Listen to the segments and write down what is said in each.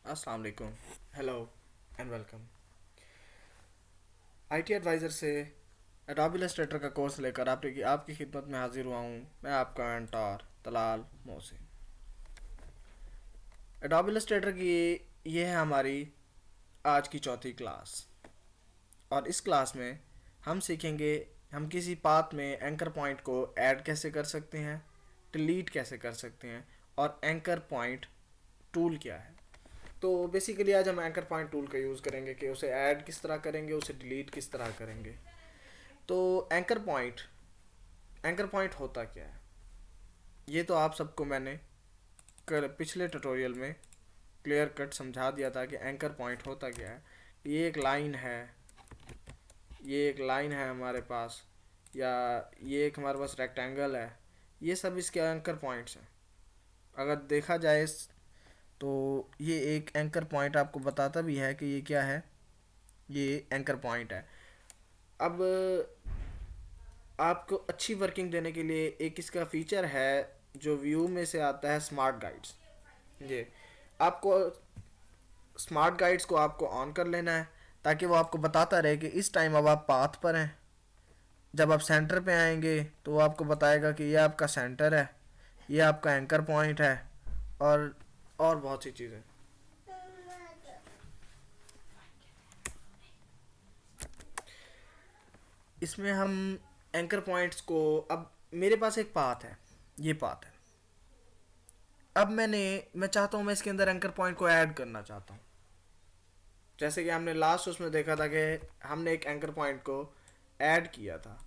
अस्सलाम वालेकुम। Hello and welcome. IT adviser से एडोबी इलस्ट्रेटर का कोर्स लेकर आपकी खिदमत में हाजिर हुआ हूँ। मैं आपका mentor Talal Mohsin. Adobe Illustrator की ये है हमारी आज की चौथी क्लास, और इस क्लास में हम सीखेंगे हम किसी पाथ में एंकर पॉइंट को ऐड कैसे कर सकते हैं, डिलीट कैसे कर सकते हैं, और एंकर पॉइंट टूल क्या है। तो बेसिकली आज हम एंकर पॉइंट टूल का यूज़ करेंगे कि उसे ऐड किस तरह करेंगे, उसे डिलीट किस तरह करेंगे। तो एंकर पॉइंट होता क्या है, ये तो आप सबको मैंने पिछले ट्यूटोरियल में क्लियर कट समझा दिया था कि एंकर पॉइंट होता क्या है। ये एक लाइन है, ये एक लाइन है हमारे पास, या ये एक हमारे पास रेक्टेंगल है। ये सब इसके एंकर पॉइंट्स हैं। अगर देखा जाए तो ये एक एंकर पॉइंट आपको बताता भी है कि ये क्या है, ये एंकर पॉइंट है। अब आपको अच्छी वर्किंग देने के लिए एक इसका फीचर है जो व्यू में से आता है, स्मार्ट गाइड्स। ये आपको स्मार्ट गाइड्स को आपको ऑन कर लेना है ताकि वो आपको बताता रहे कि इस टाइम अब आप पाथ पर हैं। जब आप सेंटर पे आएंगे तो वो आपको बताएगा कि ये आपका सेंटर है, ये आपका एंकर पॉइंट है, और बहुत सी चीज़ें। इसमें हम एंकर पॉइंट्स को, अब मेरे पास एक पाथ है, ये पाथ है। अब मैं चाहता हूँ, मैं इसके अंदर एंकर पॉइंट को ऐड करना चाहता हूँ। जैसे कि हमने लास्ट उसमें देखा था कि हमने एक एंकर पॉइंट को ऐड किया था।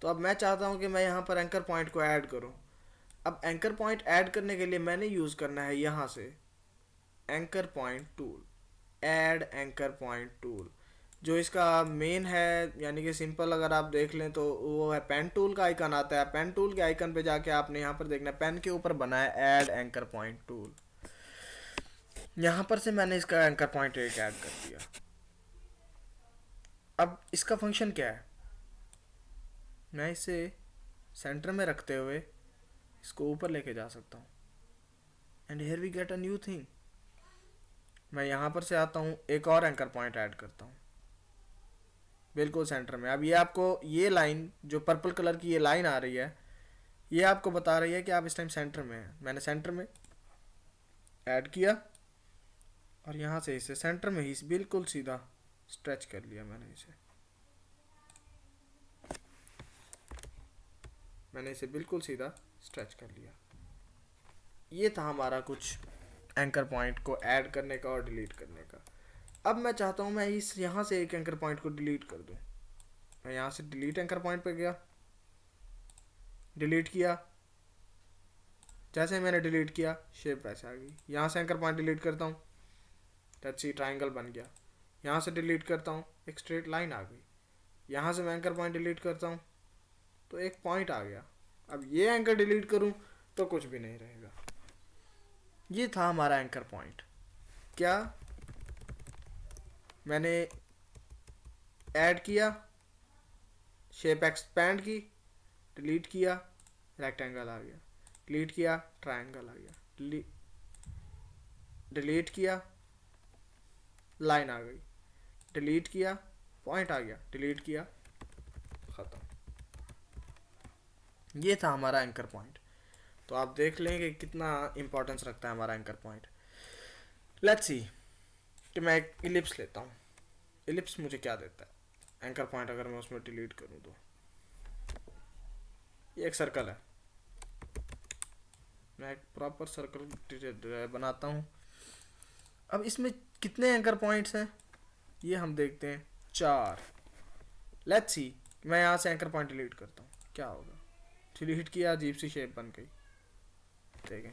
तो अब मैं चाहता हूँ कि मैं यहाँ पर एंकर पॉइंट को ऐड करूँ। अब एंकर पॉइंट ऐड करने के लिए मैंने यूज़ करना है यहाँ से anchor point tool, add anchor point tool. जो इसका मेन है, यानी कि सिंपल अगर आप देख लें तो वो है पेन टूल का आइकन आता है। पेन टूल के आइकन पे जाके आपने यहाँ पर देखना है, पेन के ऊपर बना है ऐड एंकर पॉइंट टूल। यहाँ पर से मैंने इसका एंकर पॉइंट एक ऐड कर दिया। अब इसका फंक्शन क्या है, मैं इसे सेंटर में रखते हुए इसको ऊपर लेके जा सकता हूँ। And here we get a new thing. मैं यहाँ पर से आता हूँ, एक और एंकर पॉइंट ऐड करता हूँ बिल्कुल सेंटर में। अब ये आपको, ये लाइन जो पर्पल कलर की ये लाइन आ रही है, ये आपको बता रही है कि आप इस टाइम सेंटर में हैं। मैंने सेंटर में ऐड किया और यहाँ से इसे सेंटर में ही बिल्कुल सीधा स्ट्रेच कर लिया। मैंने इसे बिल्कुल सीधा स्ट्रेच कर लिया। ये था हमारा कुछ एंकर पॉइंट को ऐड करने का और डिलीट करने का। अब मैं चाहता हूँ मैं इस यहाँ से एक एंकर पॉइंट को डिलीट कर दूँ। मैं यहाँ से डिलीट एंकर पॉइंट पे गया, डिलीट किया। जैसे मैंने डिलीट किया शेप वैसे आ गई। यहाँ से एंकर पॉइंट डिलीट करता हूँ, लेट्स सी ट्राइंगल बन गया। यहाँ से डिलीट करता हूँ, एक स्ट्रेट लाइन आ गई। यहाँ से मैं एंकर पॉइंट डिलीट करता हूँ तो एक पॉइंट आ गया। अब ये एंकर डिलीट करूँ तो कुछ भी नहीं रहेगा। ये था हमारा एंकर पॉइंट। क्या मैंने ऐड किया, शेप एक्सपैंड की, डिलीट किया, रेक्टेंगल आ गया। डिलीट किया, ट्रायंगल आ गया। डिलीट किया, लाइन आ गई। डिलीट किया, पॉइंट आ गया। डिलीट किया, ख़त्म। ये था हमारा एंकर पॉइंट। तो आप देख लें कि कितना इंपॉर्टेंस रखता है हमारा एंकर पॉइंट। लेट्स सी कि मैं एक इलिप्स लेता हूँ। इलिप्स मुझे क्या देता है, एंकर पॉइंट अगर मैं उसमें डिलीट करूँ तो ये एक सर्कल है। मैं एक प्रॉपर सर्कल बनाता हूँ। अब इसमें कितने एंकर पॉइंट्स हैं ये हम देखते हैं, 4। लेट्स सी मैं यहाँ से एंकर पॉइंट डिलीट करता हूँ, क्या होगा। डिलीट किया, अजीब सी शेप बन गई। देखें,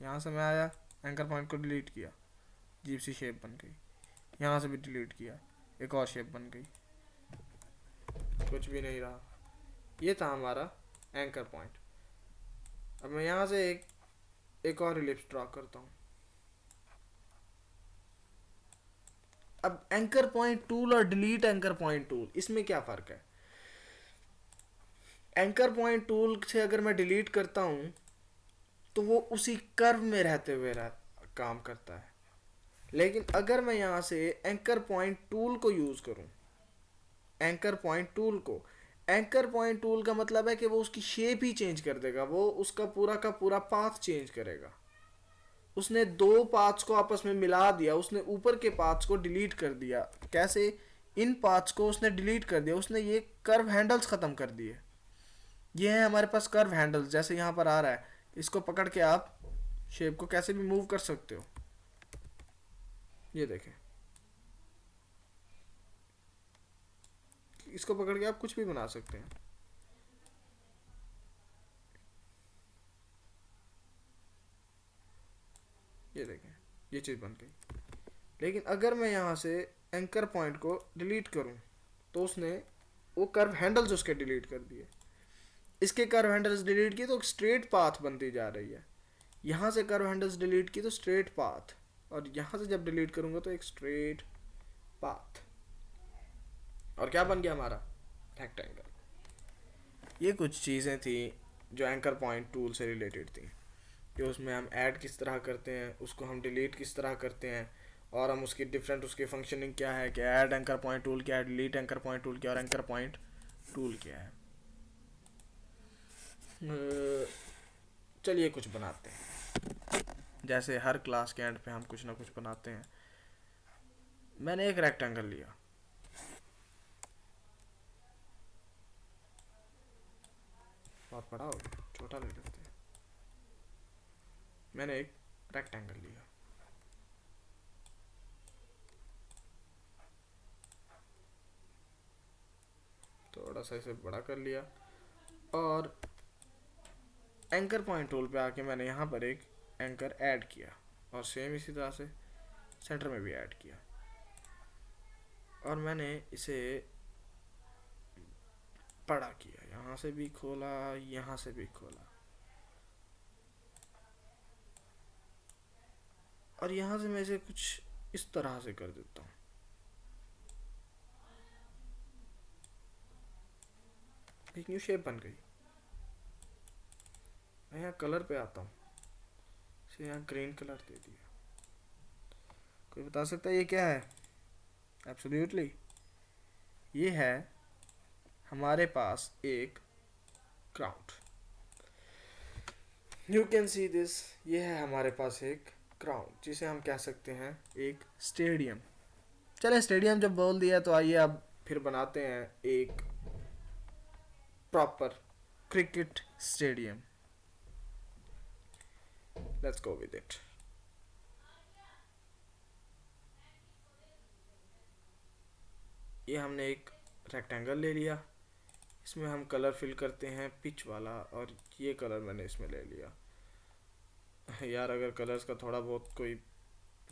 यहाँ से मैं आया, एंकर पॉइंट को डिलीट किया, अजीब सी शेप बन गई। यहाँ से भी डिलीट किया, एक और शेप बन गई, कुछ भी नहीं रहा। ये था हमारा एंकर पॉइंट। अब मैं यहाँ से एक और इलिप्स ड्रॉ करता हूँ। अब एंकर पॉइंट टूल और डिलीट एंकर पॉइंट टूल, इसमें क्या फ़र्क है। एंकर पॉइंट टूल से अगर मैं डिलीट करता हूँ तो वो उसी कर्व में रहते हुए काम करता है। लेकिन अगर मैं यहाँ से एंकर पॉइंट टूल को यूज़ करूँ, एंकर पॉइंट टूल को, एंकर पॉइंट टूल का मतलब है कि वो उसकी शेप ही चेंज कर देगा, वो उसका पूरा का पूरा पाथ चेंज करेगा। उसने दो पाथ्स को आपस में मिला दिया, उसने ऊपर के पाथ्स को डिलीट कर दिया। कैसे? इन पाथ्स को उसने डिलीट कर दिया, उसने ये कर्व हैंडल्स ख़त्म कर दिए। ये है हमारे पास कर्व हैंडल्स, जैसे यहाँ पर आ रहा है। इसको पकड़ के आप शेप को कैसे भी मूव कर सकते हो। ये देखें, इसको पकड़ के आप कुछ भी बना सकते हैं। ये देखें, ये चीज़ बन गई। लेकिन अगर मैं यहाँ से एंकर पॉइंट को डिलीट करूँ तो उसने वो कर्व हैंडल्स उसके डिलीट कर दिए। इसके कर्व हैंडल्स डिलीट किए तो स्ट्रेट पाथ बनती जा रही है। यहाँ से कर्व हैंडल्स डिलीट की तो स्ट्रेट पाथ, और यहाँ से जब डिलीट करूँगा तो एक स्ट्रेट पाथ। और क्या बन गया हमारा? रेक्टेंगल। ये कुछ चीज़ें थी जो एंकर पॉइंट टूल से रिलेटेड थी, कि उसमें हम ऐड किस तरह करते हैं, उसको हम डिलीट किस तरह करते हैं, और हम उसकी डिफरेंट उसकी फंक्शनिंग क्या है, कि ऐड एंकर पॉइंट टूल क्या है, डिलीट एंकर पॉइंट टूल क्या है, और एंकर पॉइंट टूल क्या है। चलिए कुछ बनाते हैं, जैसे हर क्लास के एंड पे हम कुछ ना कुछ बनाते हैं। मैंने एक रेक्टेंगल लिया, बहुत बड़ा हो गया, छोटा ले लेते हैं। मैंने एक रेक्टेंगल लिया, थोड़ा सा इसे बड़ा कर लिया, और एंकर पॉइंट टूल पे आके मैंने यहाँ पर एक एंकर ऐड किया, और सेम इसी तरह से सेंटर में भी ऐड किया, और मैंने इसे बड़ा किया, यहाँ से भी खोला, यहाँ से भी खोला, और यहाँ से मैं इसे कुछ इस तरह से कर देता हूँ। एक न्यू शेप बन गई। मैं यहाँ कलर पे आता हूँ, इसे यहाँ ग्रीन कलर दे दिया। कोई बता सकता है ये क्या है? एब्सोल्युटली, ये है हमारे पास एक ground. You can see this, ये है हमारे पास एक ग्राउंड, जिसे हम कह सकते हैं एक स्टेडियम। चले, स्टेडियम जब बोल दिया तो आइए अब फिर बनाते हैं एक proper cricket stadium. Let's go with it. ये हमने एक रेक्टेंगल ले लिया, इसमें हम कलर फिल करते हैं पिच वाला, और ये कलर मैंने इसमें ले लिया। यार अगर कलर्स का थोड़ा बहुत कोई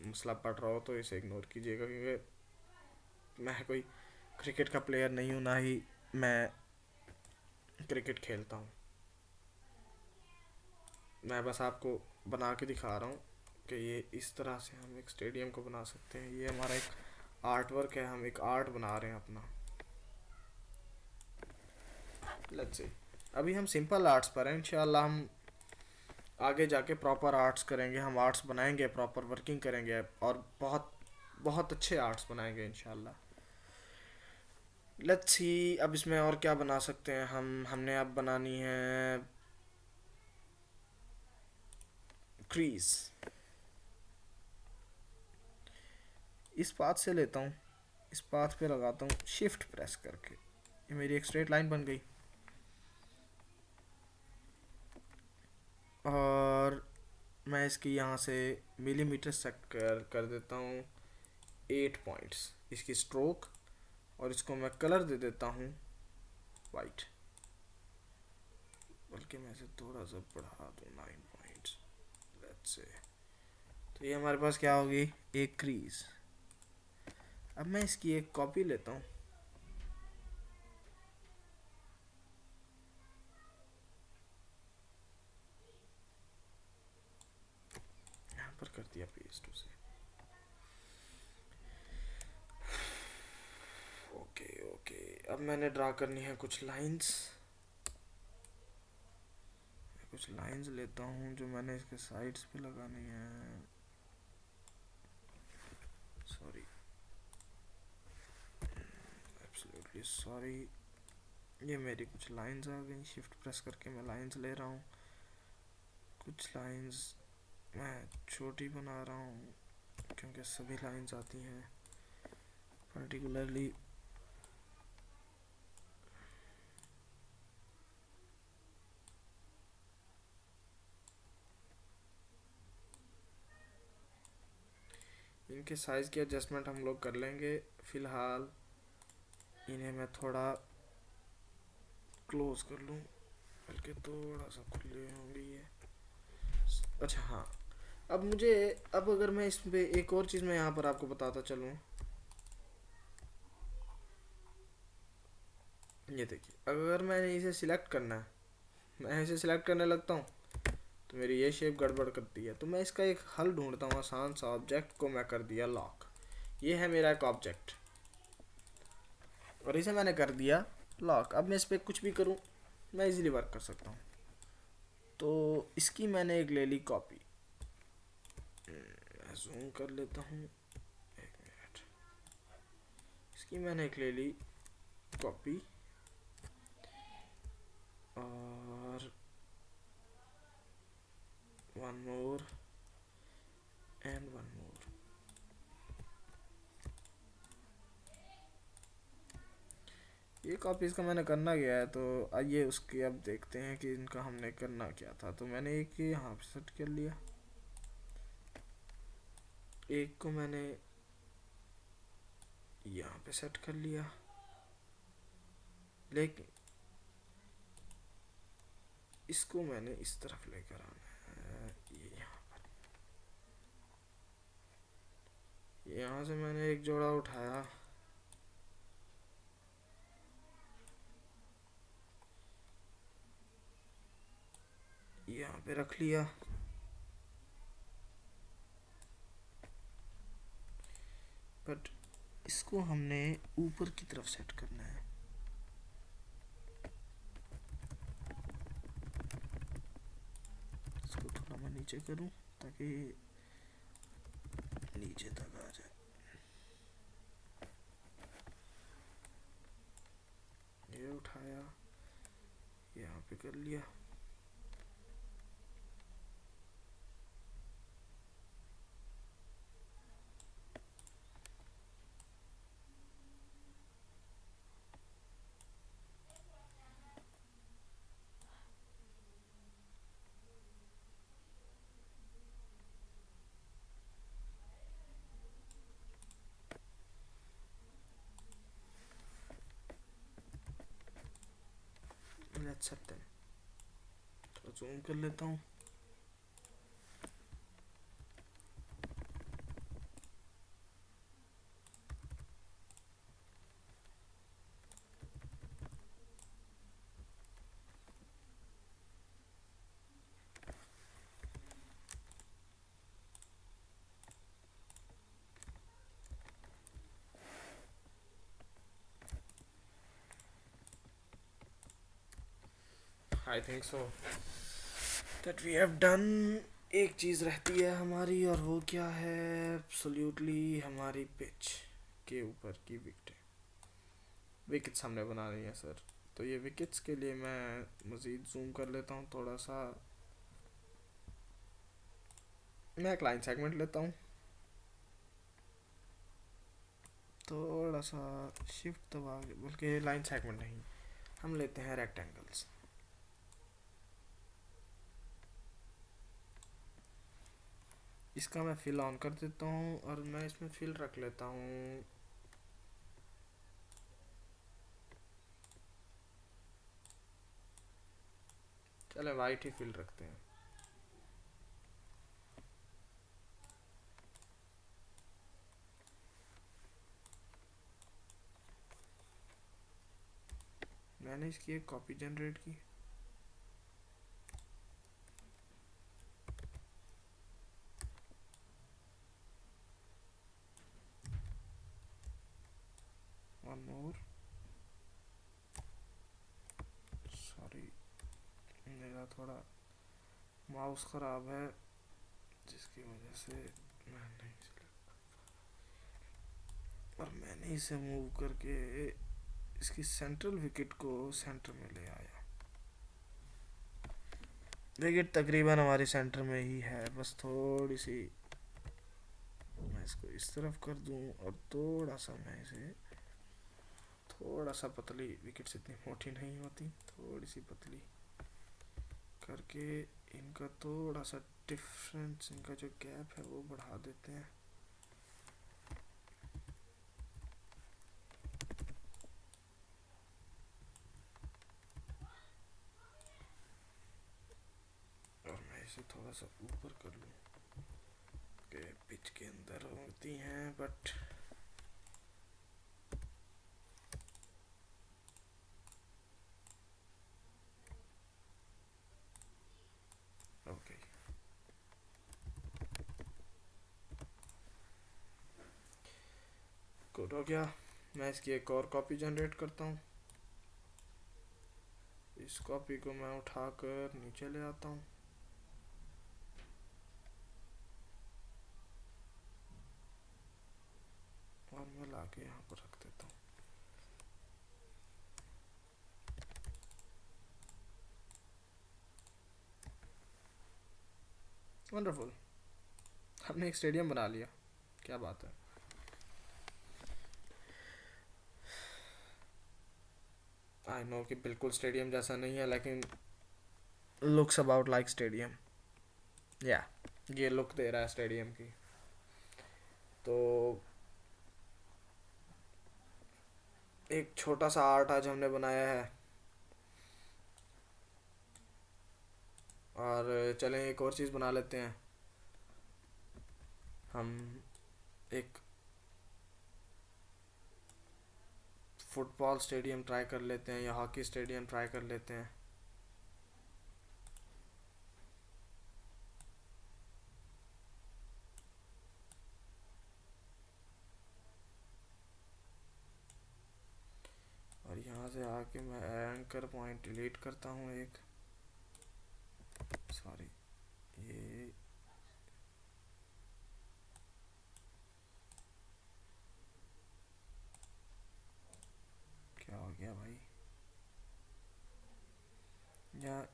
मसला पड़ रहा हो तो इसे इग्नोर कीजिएगा, क्योंकि मैं कोई क्रिकेट का प्लेयर नहीं हूँ, ना ही मैं क्रिकेट खेलता हूँ। मैं बस आपको बना के दिखा रहा हूँ कि ये इस तरह से हम एक स्टेडियम को बना सकते हैं। ये हमारा एक आर्ट वर्क है, हम एक आर्ट बना रहे हैं अपना। लेट्स सी, अभी हम सिंपल आर्ट्स पर हैं, इंशाल्लाह हम आगे जाके प्रॉपर आर्ट्स करेंगे, हम आर्ट्स बनाएंगे, प्रॉपर वर्किंग करेंगे, और बहुत बहुत अच्छे आर्ट्स बनाएंगे इंशाल्लाह। लेट्स सी, अब इसमें और क्या बना सकते हैं हमने अब बनानी है क्रीज। इस पाथ से लेता हूँ, इस पाथ पे लगाता हूँ शिफ्ट प्रेस करके, ये मेरी एक स्ट्रेट लाइन बन गई। और मैं इसकी यहाँ से मिलीमीटर सेट कर देता हूँ 8 पॉइंट्स इसकी स्ट्रोक, और इसको मैं कलर दे देता हूँ वाइट, बल्कि मैं इसे थोड़ा सा बढ़ा दूँ 9 पॉइंट्स। लेट्स से, तो ये हमारे पास क्या होगी? एक क्रीज। अब मैं इसकी एक कॉपी लेता हूँ, यहाँ पर कर दिया पेस्ट उसे। ओके ओके, अब मैंने ड्रा करनी है कुछ लाइंस। कुछ लाइंस लेता हूँ जो मैंने इसके साइड्स पे लगानी है। Please sorry. ये मेरी कुछ लाइंस आ गई, शिफ्ट प्रेस करके मैं लाइंस ले रहा हूँ। कुछ लाइंस मैं छोटी बना रहा हूँ क्योंकि सभी लाइंस आती हैं पर्टिकुलरली। इनके साइज़ की एडजस्टमेंट हम लोग कर लेंगे। फ़िलहाल इन्हें मैं थोड़ा क्लोज कर लूँ, बल्कि थोड़ा सा खुले होंगे ये। अच्छा हाँ, अब मुझे, अब अगर मैं इस पे एक और चीज़ मैं यहाँ पर आपको बताता चलूँ, ये देखिए अगर मैंने इसे सिलेक्ट करना है, मैं इसे सिलेक्ट करने लगता हूँ तो मेरी ये शेप गड़बड़ करती है। तो मैं इसका एक हल ढूंढता हूँ आसान सा। ऑब्जेक्ट को मैं कर दिया लॉक, ये है मेरा एक ऑब्जेक्ट और इसे मैंने कर दिया लॉक। अब मैं इस पर कुछ भी करूँ मैं इजीली वर्क कर सकता हूँ। तो इसकी मैंने एक ले ली कॉपी, मैं जूम कर लेता हूँ, एक मिनट। इसकी मैंने एक ले ली कॉपी और one more and one more. ये कॉपीज का मैंने करना गया है, तो आइए उसकी अब देखते हैं कि इनका हमने करना क्या था। तो मैंने एक यहाँ पे सेट कर लिया, एक को मैंने यहाँ पे सेट कर लिया, लेकिन इसको मैंने इस तरफ लेकर आना है। ये यहाँ पर, यहाँ से मैंने एक जोड़ा उठाया, यहाँ पे रख लिया, बट इसको हमने ऊपर की तरफ सेट करना है। इसको थोड़ा मैं नीचे करूं ताकि नीचे तक आ जाए। ये उठाया, यहाँ पे कर लिया, लेट्स सेट देम। थोड़ा जूम कर लेता हूँ। I think so that we have done. एक चीज़ रहती है हमारी, और वो क्या है? एब्सोल्युटली हमारी पिच के ऊपर की विकेट, विकेट्स हमने बनानी है सर। तो ये विकेट्स के लिए मैं मज़ीद जूम कर लेता हूँ थोड़ा सा। मैं एक लाइन सेगमेंट लेता हूँ, थोड़ा सा शिफ्ट दबा के, बल्कि लाइन सेगमेंट नहीं, हम लेते हैं रेक्टेंगल्स। इसका मैं फिल ऑन कर देता हूँ और मैं इसमें फिल रख लेता हूँ, चले वाइट ही फिल रखते हैं। मैंने इसकी एक कॉपी जनरेट की, वन मोर, सॉरी मेरा थोड़ा माउस ख़राब है जिसकी वजह से मैं नहीं, और मैंने इसे मूव करके इसकी सेंट्रल विकेट को सेंटर में ले आया। विकेट तकरीबन हमारी सेंटर में ही है, बस थोड़ी सी मैं इसको इस तरफ कर दूं और थोड़ा सा मैं इसे थोड़ा सा पतली, विकेट्स इतनी मोटी नहीं होती, थोड़ी सी पतली करके इनका थोड़ा सा डिफरेंस, इनका जो गैप है वो बढ़ा देते हैं। और मैं इसे थोड़ा सा ऊपर कर लूँ कि पिच के अंदर होती हैं, बट ओके। गुड हो गया। मैं इसकी एक और कॉपी जनरेट करता हूँ। इस कॉपी को मैं उठाकर नीचे ले आता हूँ और मैं लाके यहाँ पर रख देता हूँ। वंडरफुल, हमने एक स्टेडियम बना लिया, क्या बात है। आई नो कि बिल्कुल स्टेडियम जैसा नहीं है, लेकिन लुक्स अबाउट लाइक स्टेडियम। या ये लुक दे रहा है स्टेडियम की। तो एक छोटा सा आर्ट आज हमने बनाया है, और चलें एक और चीज़ बना लेते हैं। हम एक फुटबॉल स्टेडियम ट्राई कर लेते हैं या हॉकी स्टेडियम ट्राई कर लेते हैं। और यहाँ से आके मैं एंकर पॉइंट डिलीट करता हूँ एक, सॉरी ये क्या हो गया भाई।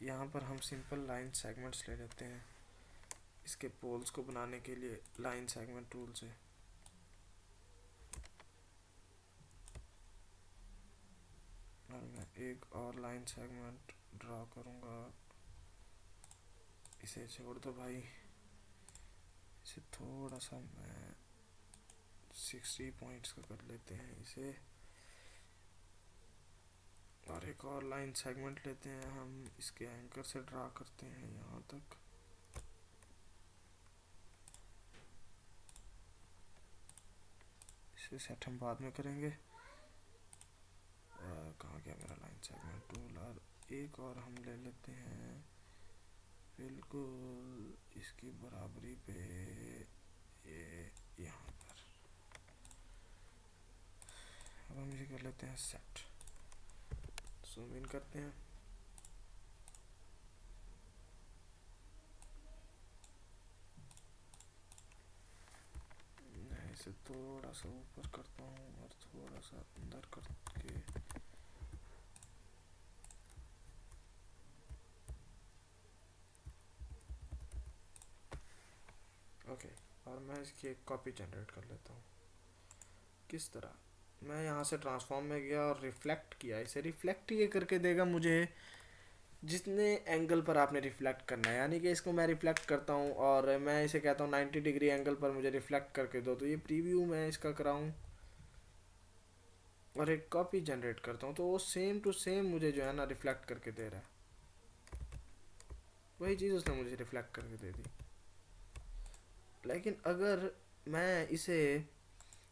यहाँ पर हम सिंपल लाइन सेगमेंट्स ले लेते हैं इसके पोल्स को बनाने के लिए लाइन सेगमेंट टूल से। और मैं एक और लाइन सेगमेंट ड्रॉ करूँगा, इसे छोड़ दो भाई, इसे थोड़ा सा मैं 60 पॉइंट्स का कर लेते हैं इसे। और एक और लाइन सेगमेंट लेते हैं हम, इसके एंकर से ड्रा करते हैं यहाँ तक। इसे सेट हम बाद में करेंगे। कहाँ गया मेरा लाइन सेगमेंट टूल। और एक और हम ले लेते हैं बिल्कुल इसकी बराबरी पे, ये यहाँ पर। अब हम इसे कर लेते हैं सेट, जूम इन करते हैं। मैं इसे थोड़ा सा ऊपर करता हूँ और थोड़ा सा अंदर करके ओके। और मैं इसकी एक कॉपी जनरेट कर लेता हूँ। किस तरह, मैं यहाँ से ट्रांसफॉर्म में गया और रिफ्लेक्ट किया। इसे रिफ्लेक्ट ये करके देगा मुझे जितने एंगल पर आपने रिफ्लेक्ट करना है, यानी कि इसको मैं रिफ्लेक्ट करता हूँ और मैं इसे कहता हूँ 90 डिग्री एंगल पर मुझे रिफ्लेक्ट करके दो। तो ये प्रीव्यू मैं इसका कराऊँ और एक कॉपी जनरेट करता हूँ, तो वो सेम टू सेम मुझे जो है ना रिफ्लेक्ट करके दे रहा है, वही चीज़ उसने मुझे रिफ्लेक्ट करके दे दी। लेकिन अगर मैं इसे,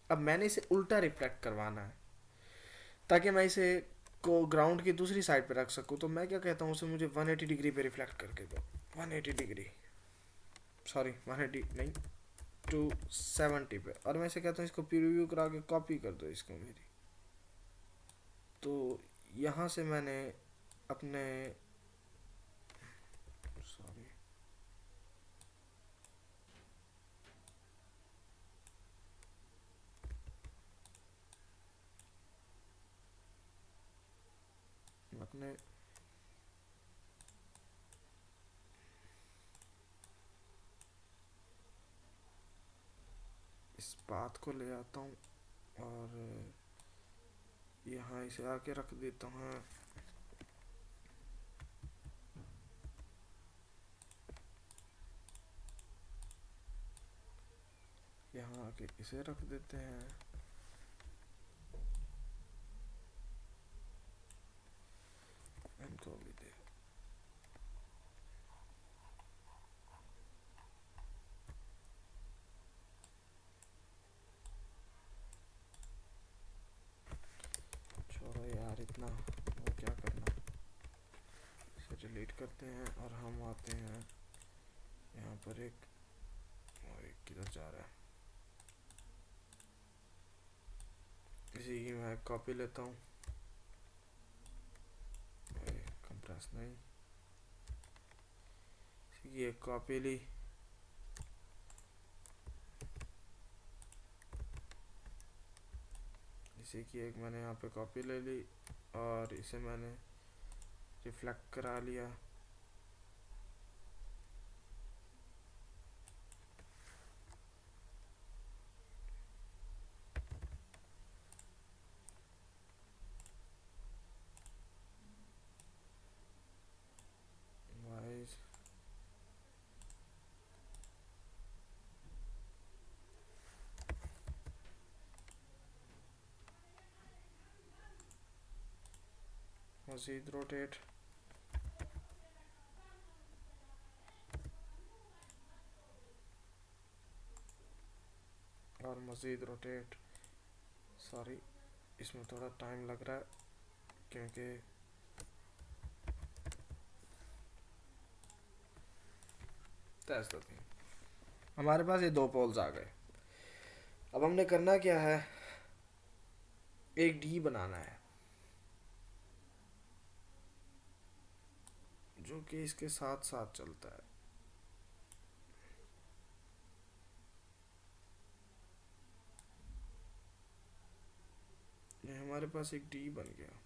अब मैंने इसे उल्टा रिफ्लेक्ट करवाना है ताकि मैं इसे को ग्राउंड की दूसरी साइड पे रख सकूँ, तो मैं क्या कहता हूँ, उसे मुझे 180 डिग्री पे रिफ्लेक्ट करके दो। 180 डिग्री, सॉरी 180 नहीं, 270 पे। और मैं इसे कहता हूँ इसको प्रीव्यू करा के कॉपी कर दो इसको मेरी। तो यहाँ से मैंने अपने, सॉरी अपने इस पाथ को ले आता हूँ और यहाँ इसे आके रख देता हूँ। यहाँ आके इसे रख देते हैं। इनको भी दे। छोड़ो यार, इतना वो क्या करना। इसे डिलीट करते हैं और हम आते हैं यहाँ पर एक किधर जा रहा है। इसी की मैं कॉपी लेता हूँ। कंप्रेस नहीं, इसी की एक कॉपी ली। इसी की एक मैंने यहाँ पे कॉपी ले ली और इसे मैंने रिफ्लेक्ट करा लिया। वाइज मज़ीद रोटेट, और मज़ीद रोटेट। सॉरी, इसमें थोड़ा टाइम लग रहा है क्योंकि हमारे पास ये 2 पोल्स आ गए। अब हमने करना क्या है, एक डी बनाना है जो कि इसके साथ साथ चलता है। ये हमारे पास एक डी बन गया।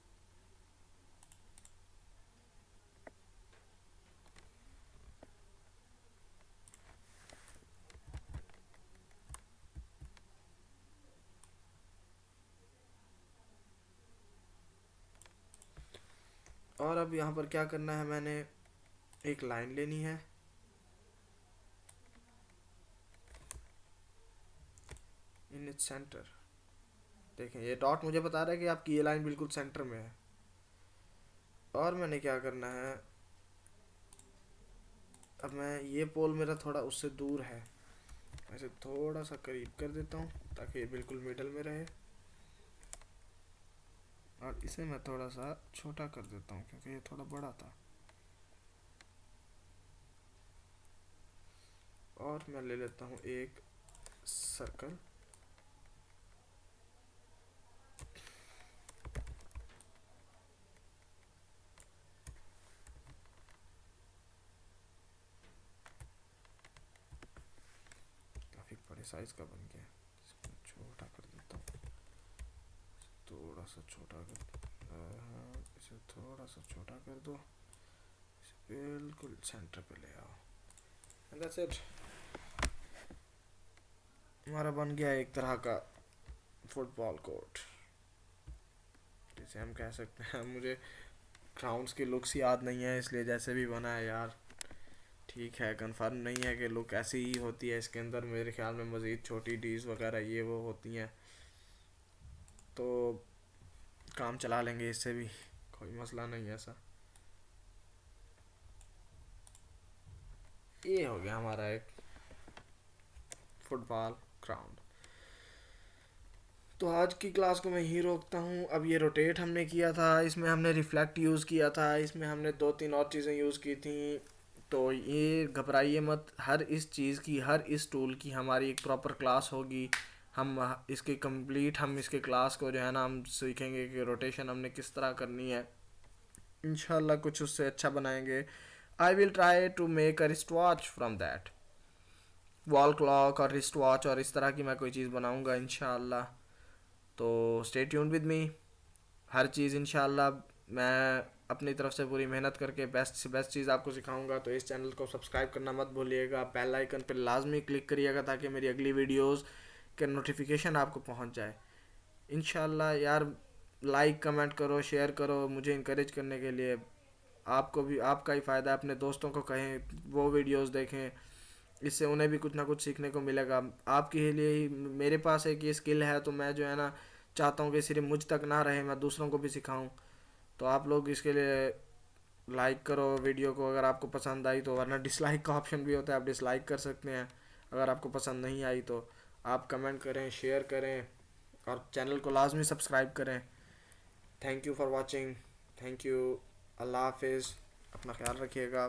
और अब यहाँ पर क्या करना है, मैंने एक लाइन लेनी है। इन इट्स सेंटर, देखें ये डॉट मुझे बता रहा है कि आपकी ये लाइन बिल्कुल सेंटर में है। और मैंने क्या करना है, अब मैं ये पोल मेरा थोड़ा उससे दूर है, ऐसे थोड़ा सा करीब कर देता हूँ ताकि ये बिल्कुल मिडल में रहे। और इसे मैं थोड़ा सा छोटा कर देता हूँ क्योंकि ये थोड़ा बड़ा था। और मैं ले लेता हूँ एक सर्कल, काफ़ी बड़े साइज का बन गया। इसको छोटा कर देता हूँ, थोड़ा सा छोटा कर, इसे थोड़ा सा छोटा कर दो, इसे बिल्कुल सेंटर पे ले आओ। एंड दैट्स इट, हमारा बन गया एक तरह का फुटबॉल कोर्ट, जिसे हम कह सकते हैं। मुझे ग्राउंड्स की लुक्स याद नहीं है इसलिए जैसे भी बना है यार ठीक है। कंफर्म नहीं है कि लुक ऐसी ही होती है इसके अंदर, मेरे ख्याल में मज़ीद छोटी डीज वगैरह ये वो होती हैं, तो काम चला लेंगे इससे भी, कोई मसला नहीं है ऐसा। ये हो गया हमारा एक फुटबॉल ग्राउंड। तो आज की क्लास को मैं ही रोकता हूँ। अब ये रोटेट हमने किया था, इसमें हमने रिफ्लेक्ट यूज़ किया था, इसमें हमने 2-3 और चीज़ें यूज़ की थी। तो ये घबराइए मत, हर इस चीज़ की, हर इस टूल की हमारी एक प्रॉपर क्लास होगी। हम इसके कंप्लीट हम इसके क्लास को जो है ना हम सीखेंगे कि रोटेशन हमने किस तरह करनी है। इंशाल्लाह कुछ उससे अच्छा बनाएंगे। I will try to make a wrist watch from that, wall clock और रिस्ट वॉच और इस तरह की मैं कोई चीज़ बनाऊंगा इंशाल्लाह। तो स्टे ट्यून्ड विद मी, हर चीज़ इंशाल्लाह मैं अपनी तरफ से पूरी मेहनत करके बेस्ट से बेस्ट चीज़ आपको सिखाऊंगा। तो इस चैनल को सब्सक्राइब करना मत भूलिएगा, बेल आइकन पर लाजमी क्लिक करिएगा ताकि मेरी अगली वीडियोस के नोटिफिकेशन आपको पहुंच जाए। इंशाल्लाह यार, लाइक कमेंट करो, शेयर करो मुझे इनकरेज करने के लिए। आपको भी, आपका ही फ़ायदा है। अपने दोस्तों को कहें वो वीडियोस देखें, इससे उन्हें भी कुछ ना कुछ सीखने को मिलेगा। आपके लिए ही मेरे पास एक ये स्किल है, तो मैं जो है ना चाहता हूँ कि सिर्फ मुझ तक ना रहे, मैं दूसरों को भी सिखाऊं। तो आप लोग इसके लिए लाइक करो वीडियो को अगर आपको पसंद आई तो, वरना डिसलाइक का ऑप्शन भी होता है, आप डिसलाइक कर सकते हैं अगर आपको पसंद नहीं आई तो। आप कमेंट करें, शेयर करें और चैनल को लाजमी सब्सक्राइब करें। Thank you for watching. Thank you. अल्लाह हाफिज़। अपना ख्याल रखिएगा।